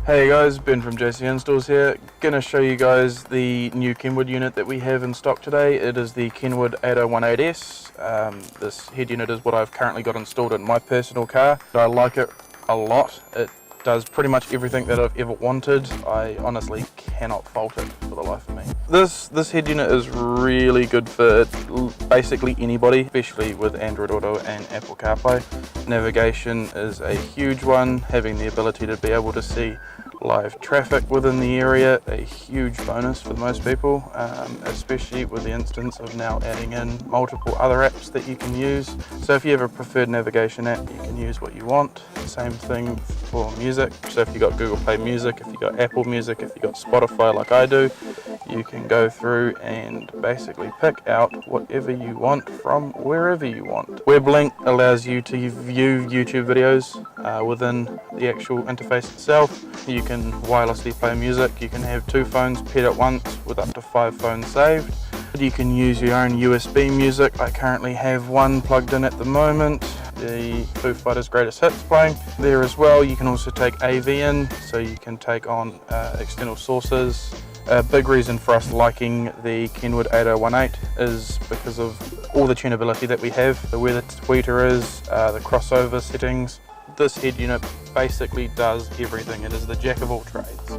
Hey guys, Ben from JC Installs here. Gonna show you guys the new Kenwood unit that we have in stock today. It is the Kenwood 8018S. This head unit is what I've currently got installed in my personal car. I like it a lot. It does pretty much everything that I've ever wanted. I honestly cannot fault it for the life of me. This head unit is really good for basically anybody, especially with Android Auto and Apple CarPlay. Navigation is a huge one. Having the ability to be able to see live traffic within the area, a huge bonus for most people, especially with the instance of now adding in multiple other apps that you can use. So if you have a preferred navigation app, you can use what you want. Same thing for music. So if you got Google Play Music, if you got Apple Music, if you got Spotify like I do, you can go through and basically pick out whatever you want from wherever you want. WebLink allows you to view YouTube videos within the actual interface itself. You can wirelessly play music. You can have 2 phones paired at once with up to 5 phones saved. You can use your own USB music. I currently have one plugged in at the moment, the Foo Fighters' Greatest Hits playing there as well. You can also take AV in, so you can take on external sources. A big reason for us liking the Kenwood 8018 is because of all the tunability that we have, where the tweeter is, the crossover settings. This head unit basically does everything. It is the jack of all trades.